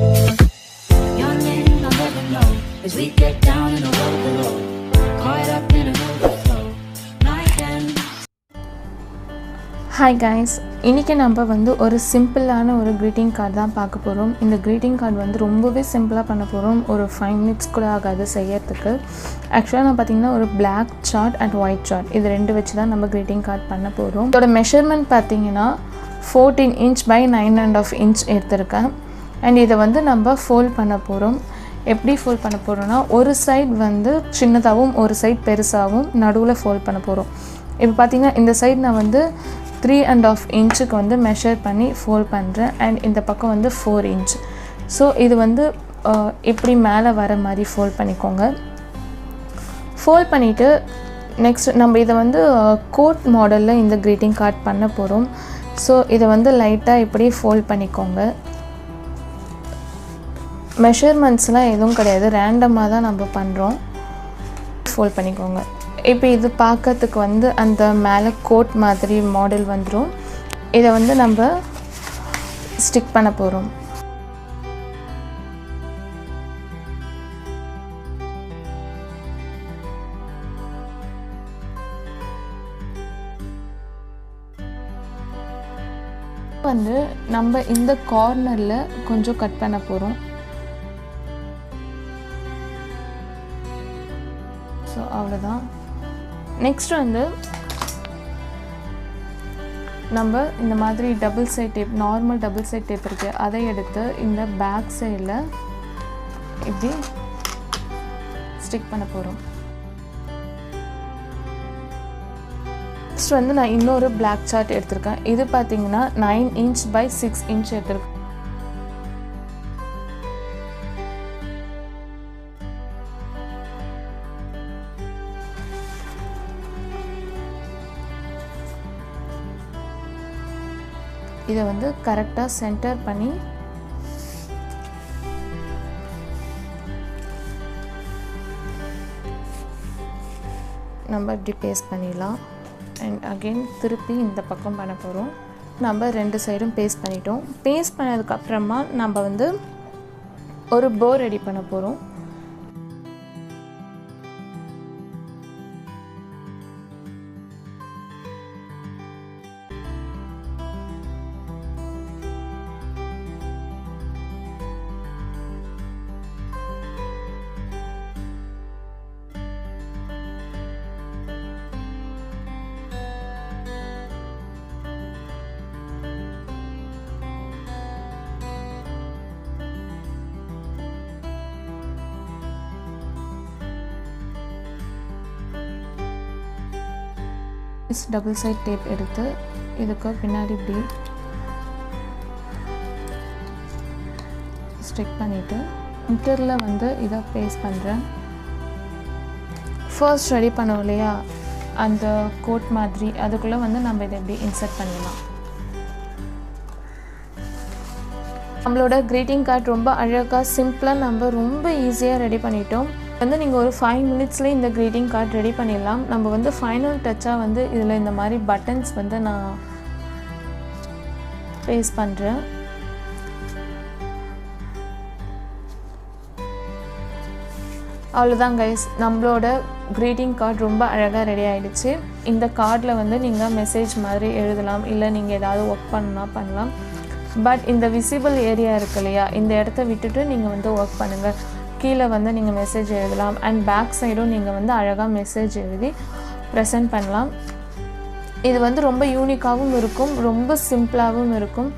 Your name I'll never know as we get down in the road below, caught up in an overflow. Night ends. Hi guys, இன்றைக்கி நம்ம வந்து ஒரு சிம்பிளான ஒரு greeting card தான் பார்க்க போகிறோம். இந்த க்ரீட்டிங் கார்டு வந்து ரொம்பவே சிம்பிளாக பண்ண போகிறோம். ஒரு 5 minutes கூட ஆகாது செய்யறதுக்கு. ஆக்சுவலாக நான் பார்த்திங்கன்னா ஒரு black chart and white chart இது ரெண்டு வச்சு தான் நம்ம க்ரீட்டிங் கார்டு பண்ண போகிறோம். இதோட மெஷர்மெண்ட் பார்த்திங்கன்னா 14 inch by 9.5 inch எடுத்திருக்கேன். அண்ட் இதை வந்து நம்ம ஃபோல்ட் பண்ண போகிறோம். எப்படி ஃபோல்ட் பண்ண போகிறோன்னா ஒரு சைட் வந்து சின்னதாகவும் ஒரு சைட் பெருசாகவும் நடுவில் ஃபோல்ட் பண்ண போகிறோம். இப்போ பார்த்திங்கன்னா இந்த சைடு நான் வந்து 3.5 inch வந்து மெஷர் பண்ணி ஃபோல்ட் பண்ணுறேன். அண்ட் இந்த பக்கம் வந்து 4 inch. ஸோ இது வந்து இப்படி மேலே வர மாதிரி ஃபோல்ட் பண்ணிக்கோங்க. ஃபோல்ட் பண்ணிவிட்டு நெக்ஸ்ட் நம்ம இதை வந்து கோட் மாடலில் இந்த க்ரீட்டிங் கார்டு பண்ண போகிறோம். ஸோ இதை வந்து லைட்டாக இப்படி ஃபோல்ட் பண்ணிக்கோங்க. மெஷர்மெண்ட்ஸ்லாம் எதுவும் கிடையாது, ரேண்டமாக தான் நம்ம பண்ணுறோம். ஃபோல்ட் பண்ணிக்கோங்க. இப்போ இது பார்க்கறதுக்கு வந்து அந்த மேலே கோட் மாதிரி மாடல் வந்துடும். இதை வந்து நம்ம ஸ்டிக் பண்ண போகிறோம். வந்து நம்ம இந்த கார்னரில் கொஞ்சம் கட் பண்ண போகிறோம். ஸோ அவ்வளோதான். நெக்ஸ்ட் வந்து நம்ம இந்த மாதிரி double side tape, normal double side tape இருக்குது, அதை எடுத்து இந்த பேக் சைடில் இப்படி ஸ்டிக் பண்ண போகிறோம். நெக்ஸ்ட் வந்து நான் இன்னொரு பிளாக் சார்ட் எடுத்திருக்கேன். இது பார்த்தீங்கன்னா 9 inch by 6 inch எடுத்திருக்கேன். இதை வந்து கரெக்டாக சென்டர் பண்ணி நம்ம இப்படி பேஸ்ட் பண்ணிடலாம். அண்ட் அகெயின் திருப்பி இந்த பக்கம் பண்ண போகிறோம். நம்ம ரெண்டு சைடும் பேஸ்ட் பண்ணிட்டோம். பேஸ்ட் பண்ணதுக்கப்புறமா நம்ம வந்து ஒரு போ ரெடி பண்ண போகிறோம். டபுள் சைட் டேப் எடுத்து இதுக்கு பின்னாடி இப்படி ஸ்டிக் பண்ணிவிட்டு மிட்டரில் வந்து இதை பேஸ்ட் பண்ணுறேன். ஃபர்ஸ்ட் ரெடி பண்ணோம் இல்லையா அந்த கோட் மாதிரி, அதுக்குள்ளே வந்து நம்ம இதை எப்படி இன்சர்ட் பண்ணலாம். நம்மளோட க்ரீட்டிங் கார்டு ரொம்ப அழகாக சிம்பிளாக நம்ம ரொம்ப ஈஸியாக ரெடி பண்ணிட்டோம். வந்து நீங்கள் ஒரு 5 minutesலேயே இந்த க்ரீட்டிங் கார்டு ரெடி பண்ணிடலாம். நம்ம வந்து ஃபைனல் டச்சாக வந்து இதில் இந்த மாதிரி பட்டன்ஸ் வந்து நான் பேஸ்ட் பண்ணுறேன். அவ்வளோதான் கைஸ், நம்மளோட க்ரீட்டிங் கார்டு ரொம்ப அழகாக ரெடி ஆகிடுச்சு. இந்த கார்டில் வந்து நீங்கள் மெசேஜ் மாதிரி எழுதலாம், இல்லை நீங்கள் ஏதாவது ஒர்க் பண்ணலாம். பட் இந்த விசிபிள் ஏரியா இருக்கு இல்லையா, இந்த இடத்த விட்டுட்டு நீங்கள் வந்து ஒர்க் பண்ணுங்கள். கீழே வந்து நீங்கள் மெசேஜ் எழுதலாம். அண்ட் பேக் சைடும் நீங்கள் வந்து அழகாக மெசேஜ் எழுதி ப்ரெசென்ட் பண்ணலாம். இது வந்து ரொம்ப யூனிக்காகவும் இருக்கும், ரொம்ப சிம்பிளாகவும் இருக்கும்.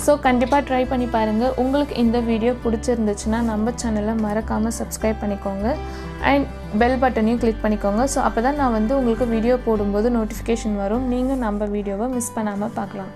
ஸோ கண்டிப்பாக ட்ரை பண்ணி பாருங்கள். உங்களுக்கு இந்த வீடியோ பிடிச்சிருந்துச்சுன்னா நம்ம சேனலை மறக்காமல் சப்ஸ்கிரைப் பண்ணிக்கோங்க. அண்ட் பெல் பட்டனையும் கிளிக் பண்ணிக்கோங்க. ஸோ அப்போ தான் நான் வந்து உங்களுக்கு வீடியோ போடும்போது நோட்டிஃபிகேஷன் வரும். நீங்கள் நம்ம வீடியோவை மிஸ் பண்ணாமல் பார்க்கலாம்.